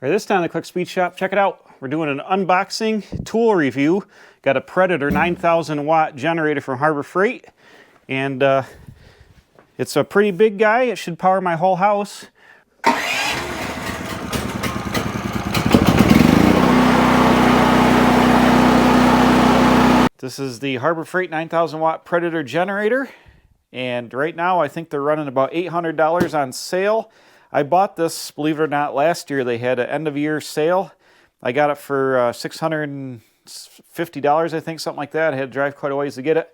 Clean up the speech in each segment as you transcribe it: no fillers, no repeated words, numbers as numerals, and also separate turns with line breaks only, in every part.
All right, this time at the Quick Speed Shop, check it out. We're doing an unboxing tool review. Got a Predator 9,000 watt generator from Harbor Freight. And it's a pretty big guy. It should power my whole house. This is the Harbor Freight 9,000 watt Predator generator. And right now I think they're running about $800 on sale. I bought this, believe it or not, last year. They had an end of year sale. I got it for $650, I think, something like that. I had to drive quite a ways to get it.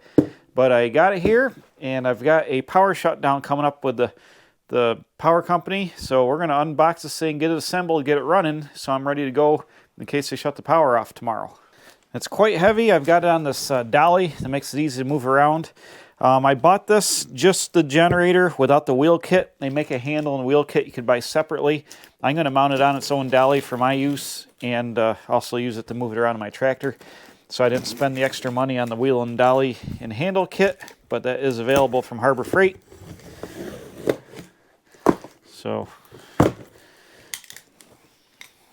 But I got it here, and I've got a power shutdown coming up with the power company. So we're going to unbox this thing, get it assembled, get it running, so I'm ready to go in case they shut the power off tomorrow. It's quite heavy. I've got it on this dolly that makes it easy to move around. I bought this, just the generator without the wheel kit. They make a handle and wheel kit you could buy separately. I'm going to mount it on its own dolly for my use and also use it to move it around in my tractor. So I didn't spend the extra money on the wheel and dolly and handle kit, but that is available from Harbor Freight. So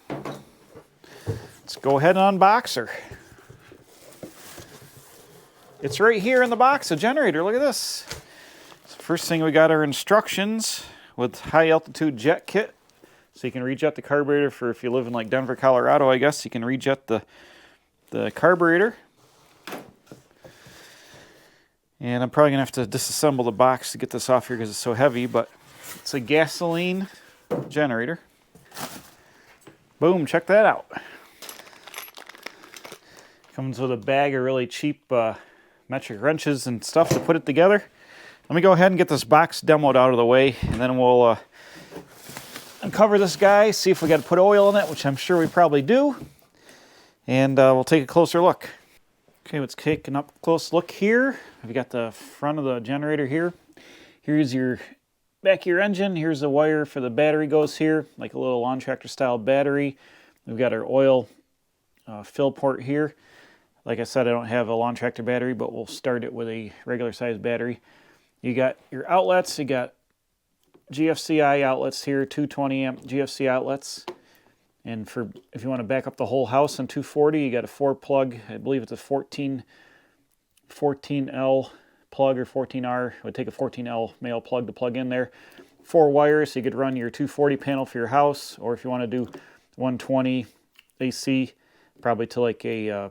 let's go ahead and unbox her. It's right here in the box, a generator. Look at this. So first thing, we got our instructions with high altitude jet kit. So you can rejet the carburetor for if you live in like Denver, Colorado, I guess. You can rejet the carburetor. And I'm probably going to have to disassemble the box to get this off here because it's so heavy, but it's a gasoline generator. Boom, check that out. Comes with a bag of really cheap metric wrenches and stuff to put it together. Let me go ahead and get this box demoed out of the way, and then we'll uncover this guy, see if we got to put oil in it, which I'm sure we probably do, and we'll take a closer look. Okay, let's take an up close look here. We've got the front of the generator here. Here's your back of your engine. Here's the wire for the battery goes here, like a little lawn tractor style battery. We've got our oil fill port here. Like I said, I don't have a lawn tractor battery, but we'll start it with a regular size battery. You got your outlets. You got GFCI outlets here, 220 amp GFCI outlets. And for if you want to back up the whole house in 240, you got a 4-plug. I believe it's a 14L plug or 14R. It would take a 14L male plug to plug in there. 4 wires, so you could run your 240 panel for your house, or if you want to do 120 AC, probably to like a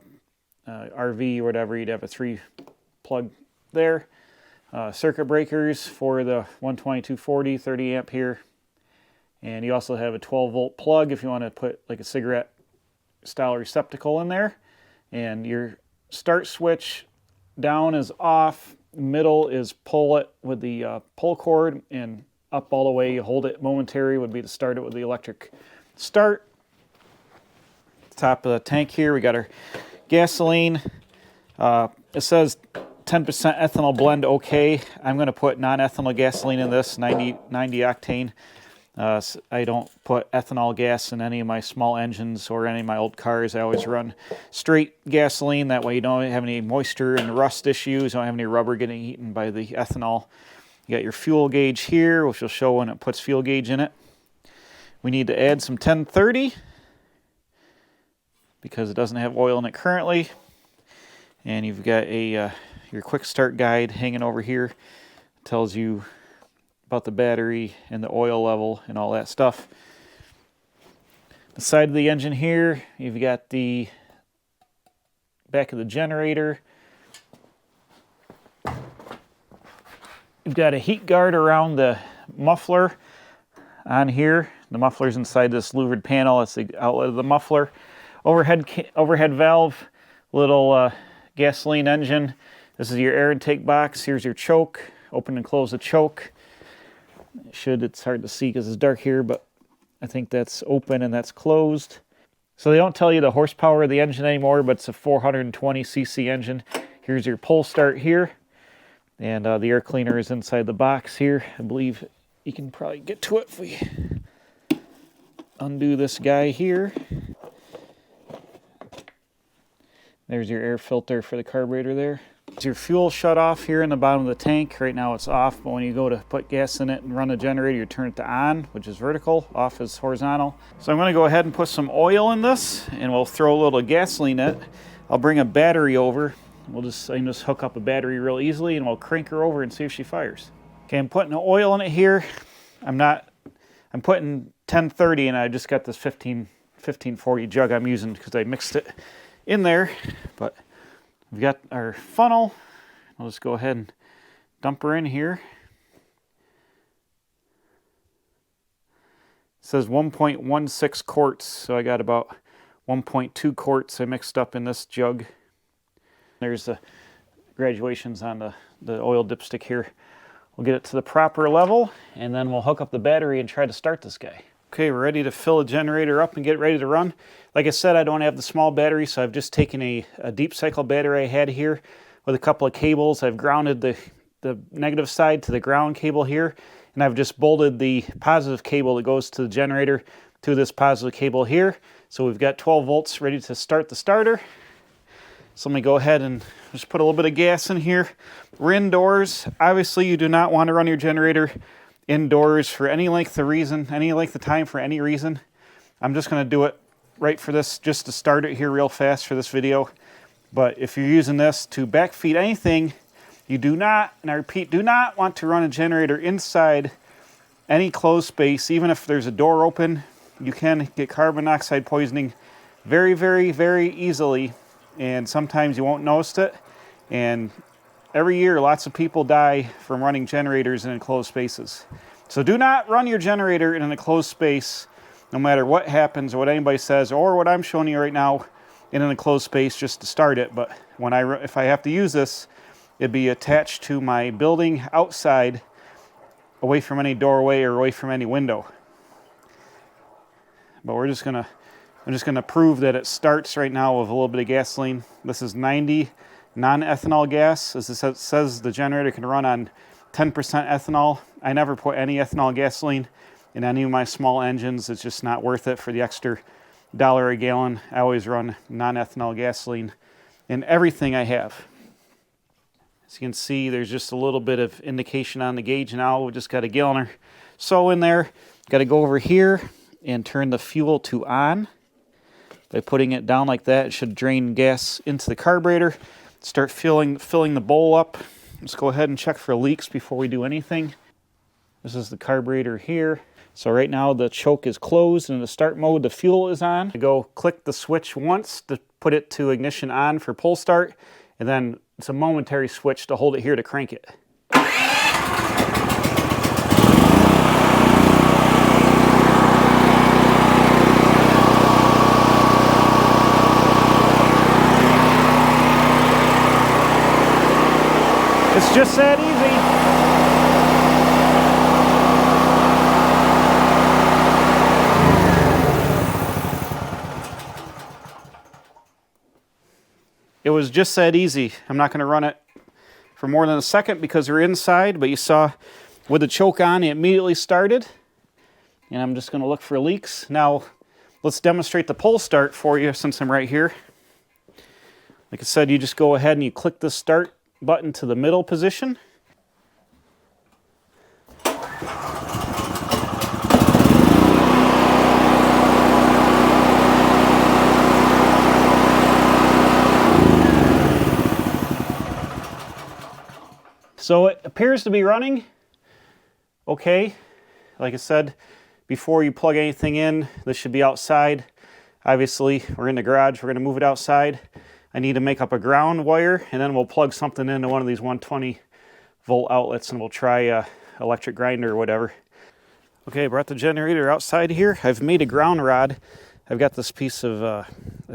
RV or whatever, you'd have a 3-plug there. Circuit breakers for the 120, 240, 30 amp here. And you also have a 12-volt plug if you want to put like a cigarette style receptacle in there. And your start switch down is off, middle is pull it with the pull cord, and up all the way you hold it momentary would be to start it with the electric start. Top of the tank here, we got our gasoline. It says 10% ethanol blend okay. I'm going to put non-ethanol gasoline in this, 90 octane. I don't put ethanol gas in any of my small engines or any of my old cars. I always run straight gasoline. That way you don't have any moisture and rust issues. You don't have any rubber getting eaten by the ethanol. You got your fuel gauge here, which will show when it puts fuel gauge in it. We need to add some 1030 because it doesn't have oil in it currently. And you've got a your quick start guide hanging over here. It tells you about the battery and the oil level and all that stuff. The side of the engine here, you've got the back of the generator. You've got a heat guard around the muffler on here. The muffler's inside this louvered panel. That's the outlet of the muffler. Overhead valve, little gasoline engine. This is your air intake box. Here's your choke. Open and close the choke. It's hard to see because it's dark here, but I think that's open and that's closed. So they don't tell you the horsepower of the engine anymore, but it's a 420cc engine. Here's your pull start here. And the air cleaner is inside the box here. I believe you can probably get to it if we undo this guy here. There's your air filter for the carburetor there. Your fuel shut off here in the bottom of the tank. Right now it's off, but when you go to put gas in it and run the generator, you turn it to on, which is vertical, off is horizontal. So I'm going to go ahead and put some oil in this, and we'll throw a little gasoline in it. I'll bring a battery over. I can just hook up a battery real easily, and we'll crank her over and see if she fires. Okay, I'm putting the oil in it here. I'm putting 1030, and I just got this 1540 jug I'm using because I mixed it in there, but we've got our funnel. I'll just go ahead and dump her in here. It says 1.16 quarts, so I got about 1.2 quarts I mixed up in this jug. There's the graduations on the oil dipstick here. We'll get it to the proper level, and then we'll hook up the battery and try to start this guy. Okay, we're ready to fill the generator up and get ready to run. Like I said, I don't have the small battery, so I've just taken a deep cycle battery I had here with a couple of cables. I've grounded the negative side to the ground cable here, and I've just bolted the positive cable that goes to the generator to this positive cable here. So we've got 12 volts ready to start the starter. So let me go ahead and just put a little bit of gas in here. We're indoors. Obviously, you do not want to run your generator indoors for any length of time for any reason. I'm just going to do it right for this, just to start it here real fast for this video. But if you're using this to backfeed anything, you do not, and I repeat, do not want to run a generator inside any closed space. Even if there's a door open, you can get carbon monoxide poisoning very, very, very easily, and sometimes you won't notice it. And every year, lots of people die from running generators in enclosed spaces. So do not run your generator in an enclosed space, no matter what happens or what anybody says, or what I'm showing you right now in an enclosed space just to start it. But if I have to use this, it'd be attached to my building outside, away from any doorway or away from any window. But I'm just gonna prove that it starts right now with a little bit of gasoline. This is 90 non-ethanol gas. As it says, the generator can run on 10% ethanol. I never put any ethanol gasoline in any of my small engines. It's just not worth it for the extra $1 a gallon. I always run non-ethanol gasoline in everything I have. As you can see, there's just a little bit of indication on the gauge now. We just got a gallon or so in there. Got to go over here and turn the fuel to on. By putting it down like that, it should drain gas into the carburetor. Start filling the bowl up. Let's go ahead and check for leaks before we do anything. This is the carburetor here. So right now the choke is closed, and in the start mode the fuel is on. I go click the switch once to put it to ignition on for pull start, and then it's a momentary switch to hold it here to crank it. It's just that easy. It was just that easy. I'm not going to run it for more than a second because we're inside, but you saw with the choke on, it immediately started. And I'm just going to look for leaks. Now, let's demonstrate the pull start for you since I'm right here. Like I said, you just go ahead and you click the start button to the middle position. So it appears to be running okay. Like I said, before you plug anything in, this should be outside. Obviously, we're in the garage. We're going to move it outside. I need to make up a ground wire, and then we'll plug something into one of these 120 volt outlets, and we'll try a electric grinder or whatever. Okay, I brought the generator outside here. I've made a ground rod. I've got this piece of, I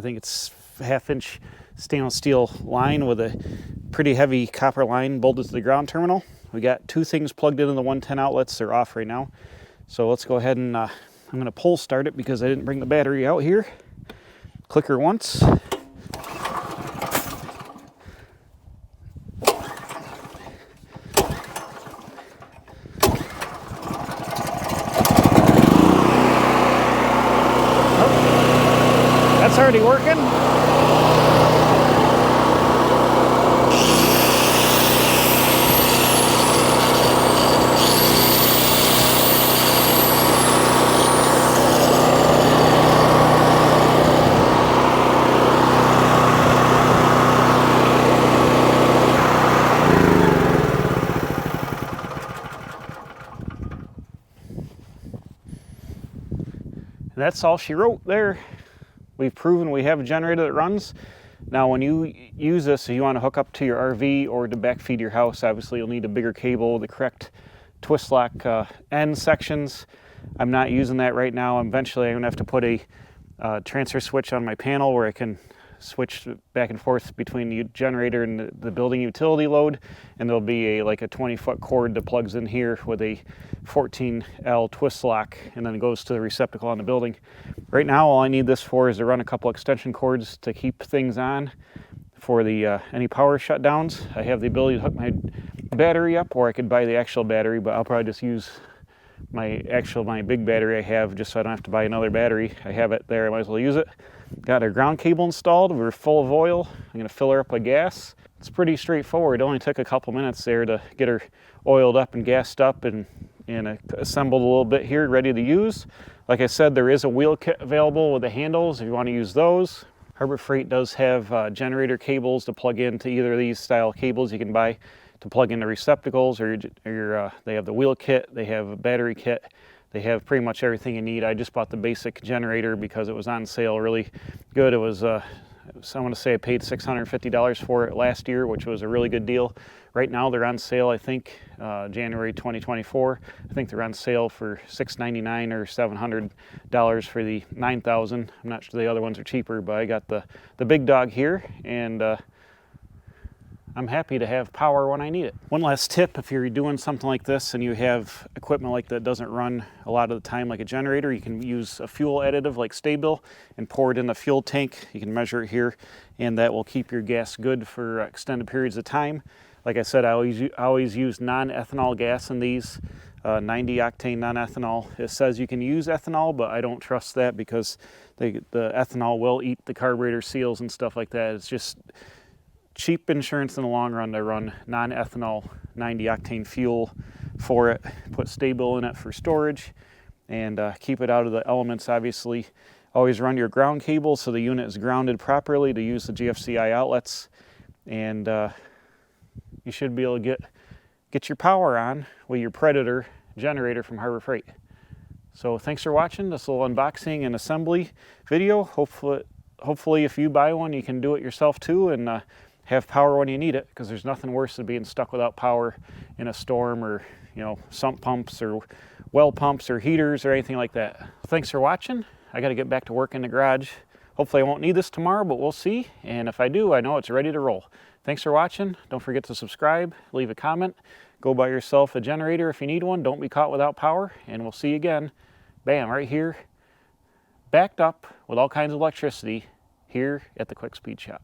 think it's 1/2-inch stainless steel line with a pretty heavy copper line bolted to the ground terminal. We got two things plugged into the 110 outlets. They're off right now. So let's go ahead and I'm going to pull start it because I didn't bring the battery out here. Clicker once. That's already working. That's all she wrote there. We've proven we have a generator that runs. Now when you use this, if you want to hook up to your RV or to backfeed your house, obviously you'll need a bigger cable, the correct twist lock end sections. I'm not using that right now. Eventually I'm going to have to put a transfer switch on my panel where I can switch back and forth between the generator and the building utility load, and there'll be like a 20-foot cord that plugs in here with a 14L twist lock, and then it goes to the receptacle on the building. Right now all I need this for is to run a couple extension cords to keep things on for the any power shutdowns. I have the ability to hook my battery up, or I could buy the actual battery, but I'll probably just use my big battery I have, just so I don't have to buy another battery. I have it there, I might as well use it. Got our ground cable installed. We're full of oil. I'm going to fill her up with gas. It's pretty straightforward. It only took a couple minutes there to get her oiled up and gassed up and assembled a little bit here, ready to use. Like I said, there is a wheel kit available with the handles if you want to use those. Harbor Freight does have generator cables to plug into either of these style cables you can buy to plug into receptacles, or they have the wheel kit, they have a battery kit. They have pretty much everything you need. I just bought the basic generator because it was on sale really good. It was, I want to say I paid $650 for it last year, which was a really good deal. Right now they're on sale, I think, January 2024. I think they're on sale for $699 or $700 for the 9,000. I'm not sure the other ones are cheaper, but I got the big dog here, and I'm happy to have power when I need it. One last tip, if you're doing something like this and you have equipment like that doesn't run a lot of the time like a generator, you can use a fuel additive like Sta-Bil and pour it in the fuel tank. You can measure it here, and that will keep your gas good for extended periods of time. Like I said, I always use non-ethanol gas in these, 90 octane non-ethanol. It says you can use ethanol, but I don't trust that because the ethanol will eat the carburetor seals and stuff like that. It's just cheap insurance in the long run to run non-ethanol 90 octane fuel for it. Put Sta-Bil in it for storage, and keep it out of the elements. Obviously always run your ground cable so the unit is grounded properly to use the GFCI outlets, and you should be able to get your power on with your Predator generator from Harbor Freight. So thanks for watching this little unboxing and assembly video. Hopefully if you buy one you can do it yourself too, and have power when you need it, because there's nothing worse than being stuck without power in a storm, or sump pumps or well pumps or heaters or anything like that. Thanks for watching. I got to get back to work in the garage. Hopefully I won't need this tomorrow, but we'll see, and if I do, I know it's ready to roll. Thanks for watching. Don't forget to subscribe, leave a comment, go buy yourself a generator if you need one. Don't be caught without power, and we'll see you again. Bam, right here, backed up with all kinds of electricity here at the Quick Speed Shop.